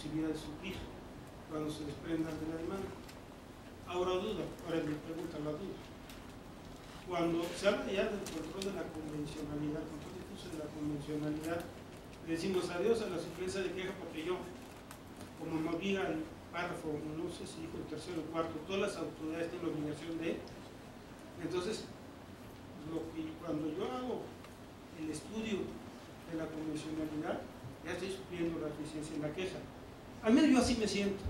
posibilidad de suplir cuando se desprendan de la demanda. Ahora me pregunta la duda. Cuando se habla ya del control de la convencionalidad, control difuso de la convencionalidad, le decimos adiós a la suplencia de queja porque yo, como me obliga el párrafo, no sé si dijo el tercero o cuarto, todas las autoridades tienen la obligación de, entonces, cuando yo hago el estudio de la convencionalidad, ya estoy supliendo la deficiencia en la queja. Al menos yo así me siento.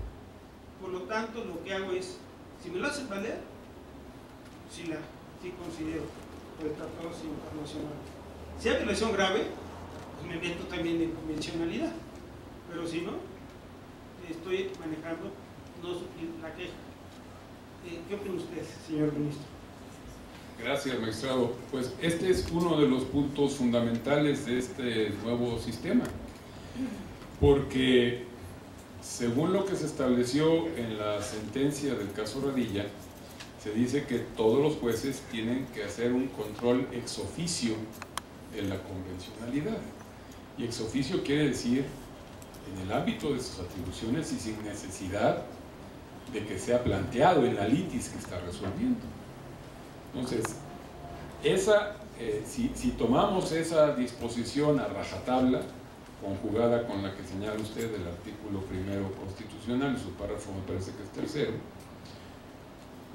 Por lo tanto, lo que hago es, si me lo hacen valer, sí considero por el tratado internacional. Si hay violación grave, pues me meto también en convencionalidad. Pero si no, estoy manejando no suplir la queja. ¿Qué opina usted, señor ministro? Gracias, magistrado. Pues este es uno de los puntos fundamentales de este nuevo sistema, porque según lo que se estableció en la sentencia del caso Radilla, se dice que todos los jueces tienen que hacer un control ex oficio de la convencionalidad. Y ex oficio quiere decir en el ámbito de sus atribuciones y sin necesidad de que sea planteado en la litis que está resolviendo. Entonces, si tomamos esa disposición a rajatabla, conjugada con la que señala usted del artículo primero constitucional, y su párrafo me parece que es tercero,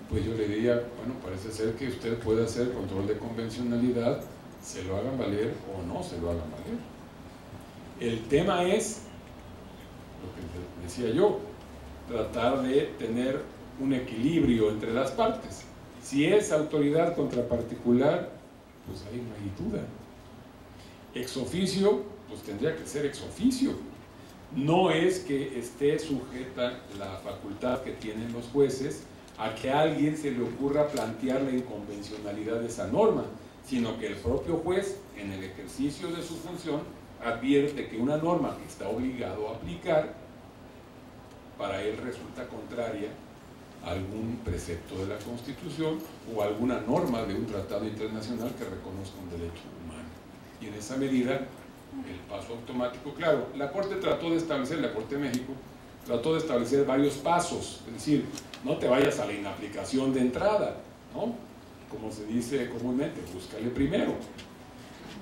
pues yo le diría, bueno, parece ser que usted puede hacer control de convencionalidad, se lo hagan valer o no se lo hagan valer. El tema es, lo que decía yo, tratar de tener un equilibrio entre las partes. Si es autoridad contra particular, pues ahí no hay duda. Ex oficio, pues tendría que ser ex oficio. No es que esté sujeta la facultad que tienen los jueces a que a alguien se le ocurra plantear la inconvencionalidad de esa norma, sino que el propio juez, en el ejercicio de su función, advierte que una norma que está obligado a aplicar, para él resulta contraria a algún precepto de la Constitución o alguna norma de un tratado internacional que reconozca un derecho humano. Y en esa medida, el paso automático, claro, la Corte trató de establecer, la Corte de México, trató de establecer varios pasos, es decir, no te vayas a la inaplicación de entrada, ¿no? Como se dice comúnmente, búscale primero.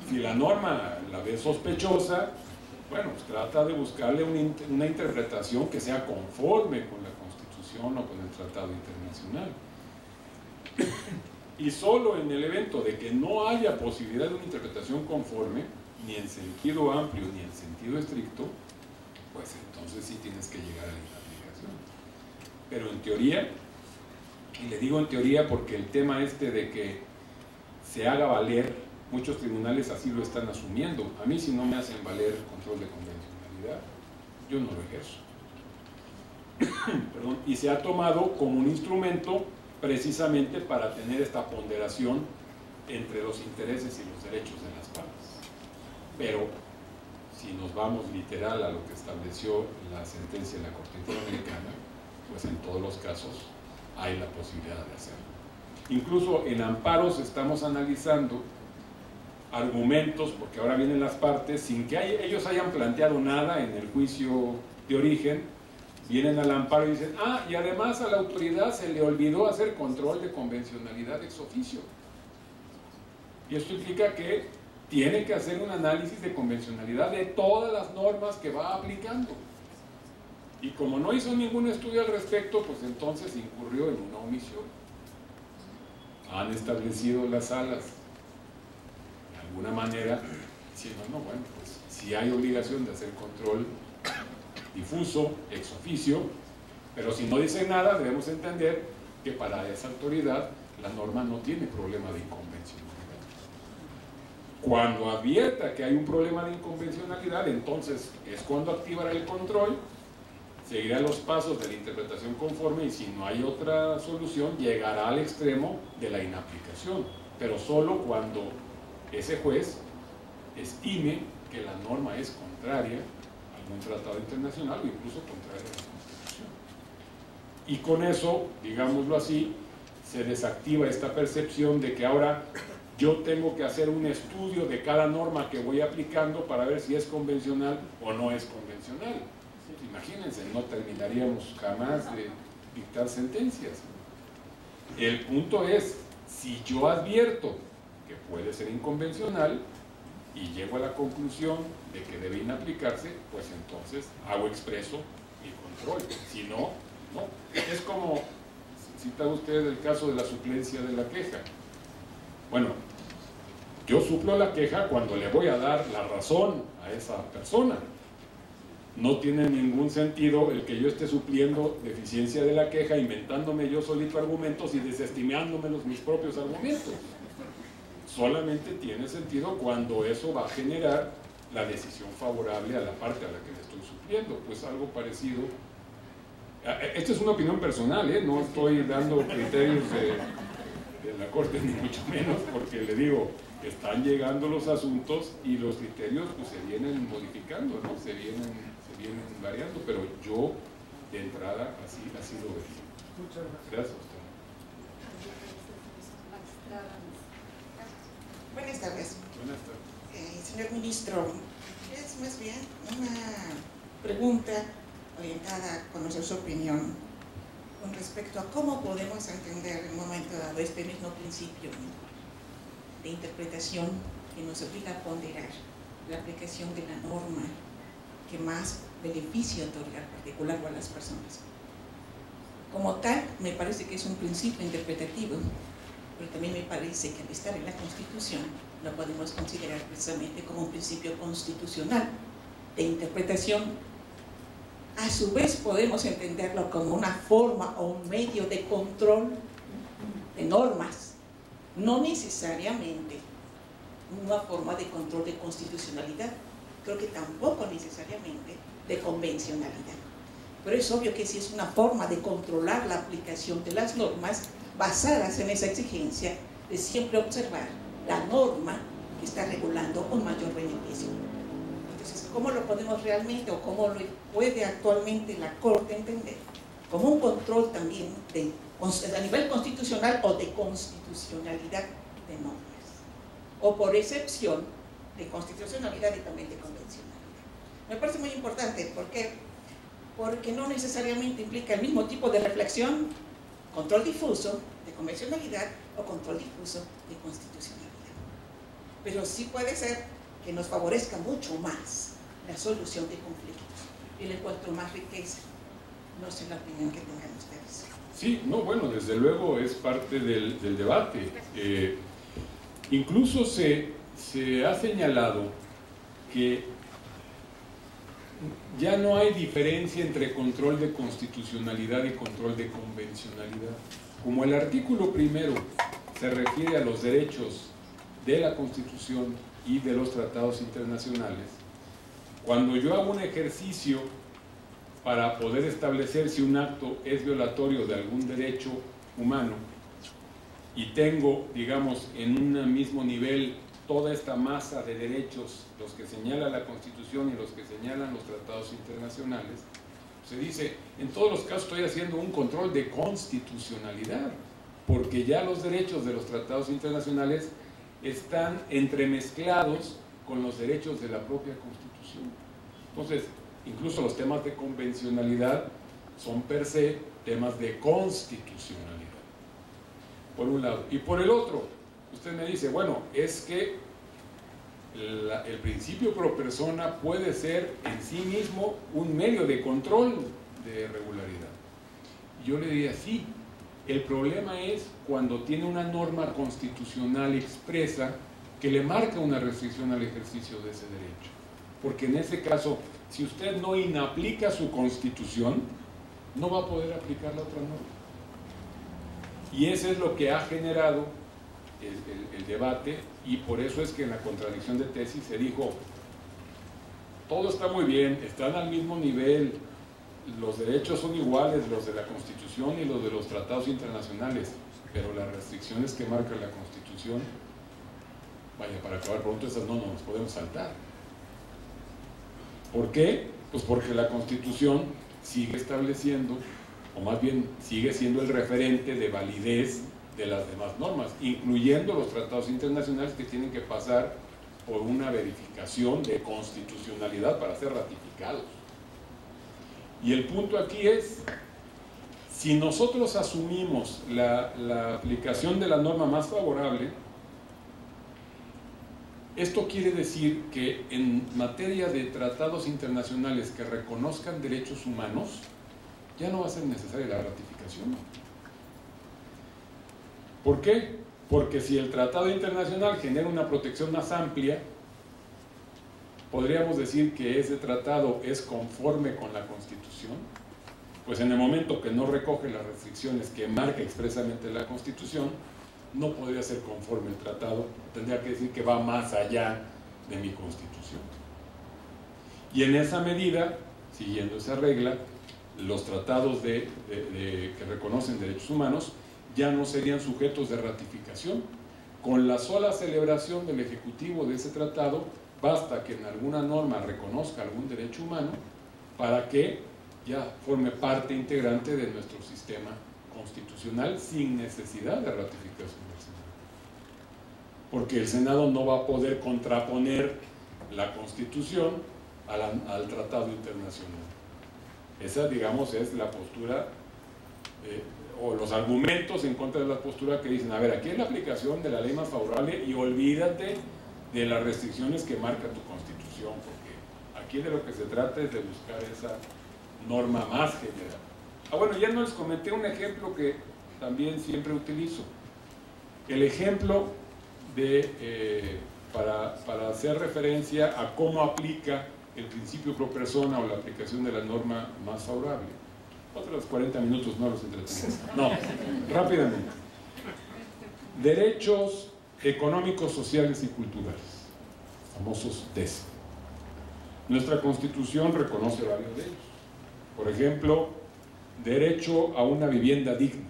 Si la norma la ves sospechosa, bueno, pues trata de buscarle una interpretación que sea conforme con la Constitución o con el Tratado Internacional. Y solo en el evento de que no haya posibilidad de una interpretación conforme, ni en sentido amplio ni en sentido estricto, pues entonces sí tienes que llegar a la inaplicación. Pero en teoría, y le digo en teoría porque el tema este de que se haga valer, muchos tribunales así lo están asumiendo. A mí, si no me hacen valer control de convencionalidad, yo no lo ejerzo. Perdón. Y se ha tomado como un instrumento precisamente para tener esta ponderación entre los intereses y los derechos de las partes. Pero si nos vamos literal a lo que estableció la sentencia de la Corte Interamericana, pues en todos los casos hay la posibilidad de hacerlo. Incluso en amparos estamos analizando argumentos, porque ahora vienen las partes, sin que ellos hayan planteado nada en el juicio de origen, vienen al amparo y dicen, y además a la autoridad se le olvidó hacer control de convencionalidad ex oficio. Y esto implica que tiene que hacer un análisis de convencionalidad de todas las normas que va aplicando. Y como no hizo ningún estudio al respecto, pues entonces incurrió en una omisión. Han establecido las salas de alguna manera diciendo, no, bueno, pues si hay obligación de hacer control difuso, ex oficio, pero si no dice nada, debemos entender que para esa autoridad la norma no tiene problema de inconvencionalidad. Cuando advierta que hay un problema de inconvencionalidad, entonces es cuando activará el control, seguirá los pasos de la interpretación conforme y si no hay otra solución, llegará al extremo de la inaplicación, pero solo cuando ese juez estime que la norma es contraria a algún tratado internacional o incluso contraria a la Constitución. Y con eso, digámoslo así, se desactiva esta percepción de que ahora yo tengo que hacer un estudio de cada norma que voy aplicando para ver si es convencional o no es convencional. Imagínense imagínense, no terminaríamos jamás de dictar sentencias. El punto es, si yo advierto que puede ser inconvencional y llego a la conclusión de que debe inaplicarse, pues entonces hago expreso mi control. Si no, no. Es como, cita usted el caso de la suplencia de la queja. Bueno, yo suplo la queja cuando le voy a dar la razón a esa persona. No tiene ningún sentido el que yo esté supliendo deficiencia de la queja, inventándome yo solito argumentos y desestimándome mis propios argumentos. Solamente tiene sentido cuando eso va a generar la decisión favorable a la parte a la que le estoy supliendo. Pues algo parecido. Esta es una opinión personal, no estoy dando criterios de la Corte, ni mucho menos, porque le digo, están llegando los asuntos y los criterios pues se vienen modificando, ¿no? se vienen variando, pero yo de entrada así lo veo. Muchas gracias. Gracias a usted. Buenas tardes. Buenas tardes. Señor ministro, es más bien una pregunta orientada a conocer su opinión con respecto a cómo podemos entender en un momento dado este mismo principio de interpretación que nos obliga a ponderar la aplicación de la norma que más beneficio otorga al particular o a las personas. Como tal, me parece que es un principio interpretativo, pero también me parece que al estar en la Constitución lo podemos considerar precisamente como un principio constitucional de interpretación. A su vez podemos entenderlo como una forma o un medio de control de normas, no necesariamente una forma de control de constitucionalidad, creo que tampoco necesariamente de convencionalidad. Pero es obvio que si es una forma de controlar la aplicación de las normas basadas en esa exigencia de siempre observar la norma que está regulando un mayor beneficio. Entonces, ¿cómo lo podemos realmente o cómo lo puede actualmente la Corte entender? Como un control también a nivel constitucional o de constitucionalidad de normas, o por excepción de constitucionalidad y también de convencionalidad. Me parece muy importante, ¿por qué? Porque no necesariamente implica el mismo tipo de reflexión, control difuso de convencionalidad o control difuso de constitucionalidad. Pero sí puede ser que nos favorezca mucho más la solución de conflictos y le encuentro más riqueza. No sé la opinión que tengan ustedes. Sí, no, bueno, desde luego es parte del debate. Incluso se ha señalado que ya no hay diferencia entre control de constitucionalidad y control de convencionalidad. Como el artículo primero se refiere a los derechos de la Constitución y de los tratados internacionales, cuando yo hago un ejercicio para poder establecer si un acto es violatorio de algún derecho humano y tengo, digamos, en un mismo nivel toda esta masa de derechos, los que señala la Constitución y los que señalan los tratados internacionales, se dice, en todos los casos estoy haciendo un control de constitucionalidad, porque ya los derechos de los tratados internacionales están entremezclados con los derechos de la propia Constitución. Entonces, incluso los temas de convencionalidad son per se temas de constitucionalidad, por un lado. Y por el otro, usted me dice, bueno, es que el principio pro persona puede ser en sí mismo un medio de control de regularidad. Yo le diría, sí, el problema es cuando tiene una norma constitucional expresa que le marca una restricción al ejercicio de ese derecho. Porque en ese caso, si usted no inaplica su Constitución, no va a poder aplicar la otra norma. Y eso es lo que ha generado el debate, y por eso es que en la contradicción de tesis se dijo, todo está muy bien, están al mismo nivel, los derechos son iguales, los de la Constitución y los de los tratados internacionales, pero las restricciones que marca la Constitución, vaya, para acabar pronto, esas no nos podemos saltar. ¿Por qué? Pues porque la Constitución sigue estableciendo, o más bien sigue siendo el referente de validez de las demás normas, incluyendo los tratados internacionales que tienen que pasar por una verificación de constitucionalidad para ser ratificados. Y el punto aquí es, si nosotros asumimos la aplicación de la norma más favorable, esto quiere decir que en materia de tratados internacionales que reconozcan derechos humanos, ya no va a ser necesaria la ratificación. ¿Por qué? Porque si el tratado internacional genera una protección más amplia, podríamos decir que ese tratado es conforme con la Constitución. Pues en el momento que no recoge las restricciones que marca expresamente la Constitución, no podría ser conforme el tratado, tendría que decir que va más allá de mi Constitución. Y en esa medida, siguiendo esa regla, los tratados que reconocen derechos humanos ya no serían sujetos de ratificación. Con la sola celebración del Ejecutivo de ese tratado, basta que en alguna norma reconozca algún derecho humano para que ya forme parte integrante de nuestro sistema constitucional sin necesidad de ratificación del Senado. Porque el Senado no va a poder contraponer la Constitución al tratado internacional. Esa, digamos, es la postura o los argumentos en contra de la postura que dicen, a ver, aquí es la aplicación de la ley más favorable y olvídate de las restricciones que marca tu Constitución, porque aquí de lo que se trata es de buscar esa norma más general. Bueno, ya no les comenté un ejemplo que también siempre utilizo. El ejemplo para hacer referencia a cómo aplica el principio pro persona o la aplicación de la norma más favorable. Otros 40 minutos no los entretenemos. No, rápidamente. Derechos económicos, sociales y culturales, famosos DES. Nuestra Constitución reconoce varios de ellos. Por ejemplo, derecho a una vivienda digna.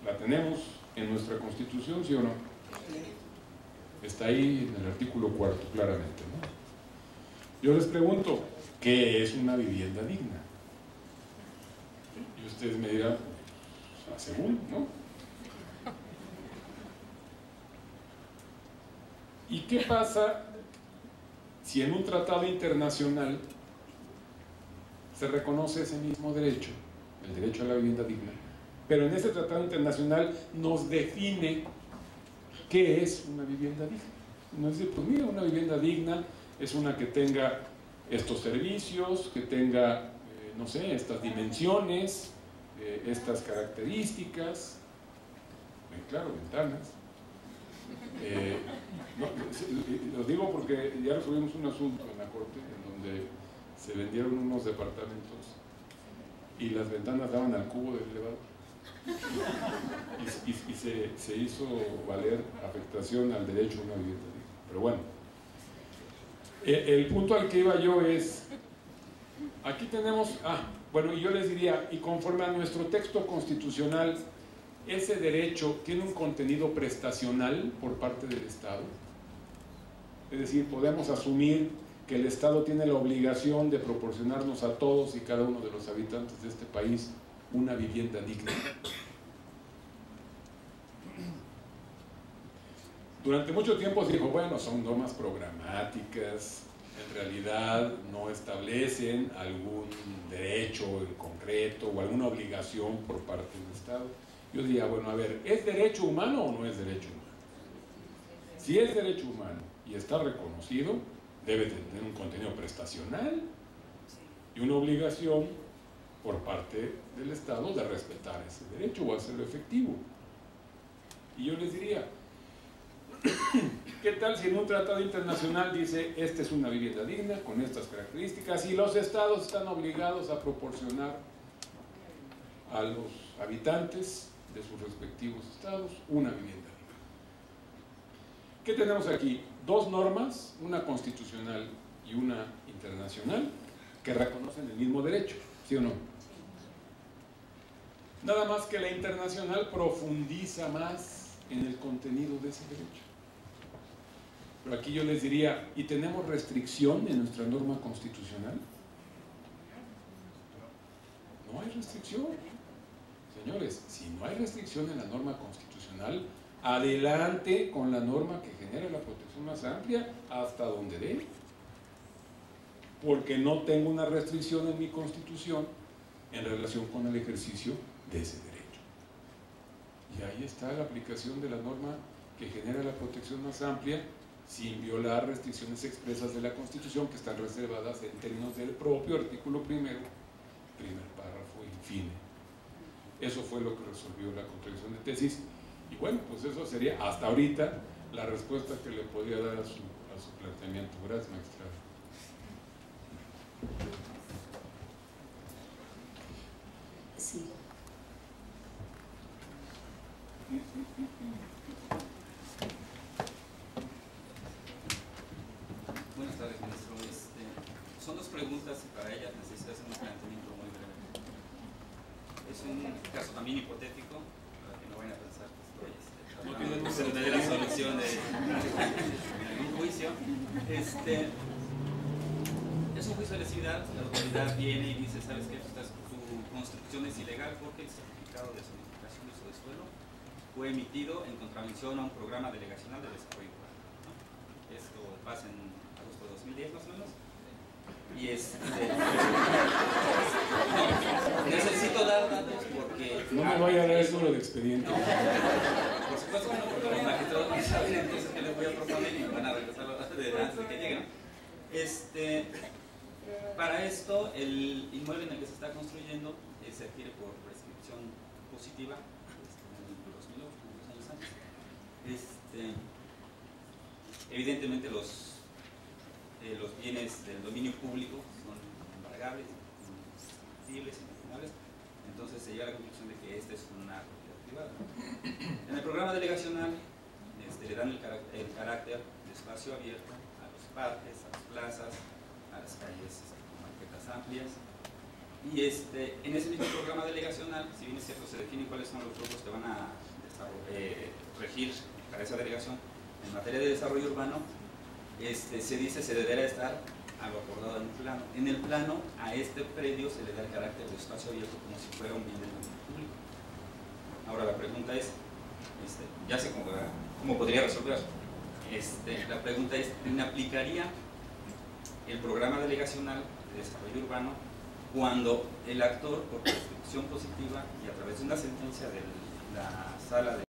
¿La tenemos en nuestra Constitución, sí o no? Está ahí en el artículo 4, claramente, ¿no? Yo les pregunto, ¿qué es una vivienda digna? Y ustedes me dirán, según, ¿no? ¿Y qué pasa si en un tratado internacional se reconoce ese mismo derecho, el derecho a la vivienda digna, pero en ese tratado internacional nos define qué es una vivienda digna? Nos dice, pues mira, una vivienda digna es una que tenga estos servicios, que tenga, no sé, estas dimensiones, estas características, claro, ventanas. No, lo digo porque ya resolvimos un asunto en la corte en donde se vendieron unos departamentos y las ventanas daban al cubo del elevador y se hizo valer afectación al derecho a una vivienda digna. Pero bueno, el punto al que iba yo es, aquí tenemos, bueno, y yo les diría, y conforme a nuestro texto constitucional, ese derecho tiene un contenido prestacional por parte del Estado. Es decir, podemos asumir que el Estado tiene la obligación de proporcionarnos a todos y cada uno de los habitantes de este país una vivienda digna. Durante mucho tiempo se dijo, bueno, son normas programáticas, en realidad no establecen algún derecho en concreto o alguna obligación por parte del Estado. Yo diría, bueno, a ver, ¿es derecho humano o no es derecho humano? Si es derecho humano y está reconocido, debe tener un contenido prestacional y una obligación por parte del Estado de respetar ese derecho o hacerlo efectivo. Y yo les diría, ¿qué tal si en un tratado internacional dice, esta es una vivienda digna con estas características y los Estados están obligados a proporcionar a los habitantes de sus respectivos estados una vivienda digna? ¿Qué tenemos aquí? Dos normas, una constitucional y una internacional, que reconocen el mismo derecho, ¿sí o no? Nada más que la internacional profundiza más en el contenido de ese derecho. Pero aquí yo les diría, ¿y tenemos restricción en nuestra norma constitucional? No hay restricción. Señores, si no hay restricción en la norma constitucional, adelante con la norma que genera la protección más amplia hasta donde dé. porque no tengo una restricción en mi Constitución en relación con el ejercicio de ese derecho. Y ahí está la aplicación de la norma que genera la protección más amplia, sin violar restricciones expresas de la Constitución que están reservadas en términos del propio artículo primero, primer párrafo, in fine. Eso fue lo que resolvió la contradicción de tesis. Y bueno, pues eso sería hasta ahorita la respuesta que le podría dar a su planteamiento. Gracias, magistrado. Sí. Buenas tardes, ministro. Son dos preguntas y para ellas necesito hacer un planteamiento muy breve. Es un caso también hipotético, para que no vayan a pensar que estoy tratando de tener la solución en algún juicio. Es un juicio de lesividad, la autoridad viene y dice, ¿sabes qué? Tu construcción es ilegal porque el certificado de zonificación de uso de suelo fue emitido en contravención a un programa delegacional de desarrollo urbano, ¿no? Esto pasa en agosto de 2010 más o menos. Y necesito dar datos porque... No me vaya a dar el número de expediente. No, por supuesto, porque los magistrados no saben entonces qué les voy a proponer y me van a regresar antes de que lleguen. Para esto, el inmueble en el que se está construyendo se adquiere por prescripción positiva en el 2008, unos años antes. Evidentemente los bienes del dominio público son embargables, indestructibles, inalienables, entonces se llega a la conclusión de que esta es una propiedad privada. En el programa delegacional le dan el carácter de espacio abierto a los parques, a las plazas, a las calles con banquetas amplias, y en ese mismo programa delegacional, si bien es cierto, se define cuáles son los grupos que van a regir para esa delegación en materia de desarrollo urbano. Se dice se deberá estar a lo acordado en un plano. En el plano a este predio se le da el carácter de espacio abierto como si fuera un bien del dominio público. Ahora la pregunta es, ya sé cómo podría resolver. La pregunta es, ¿me aplicaría el programa delegacional de desarrollo urbano cuando el actor, por prescripción positiva y a través de una sentencia de la sala de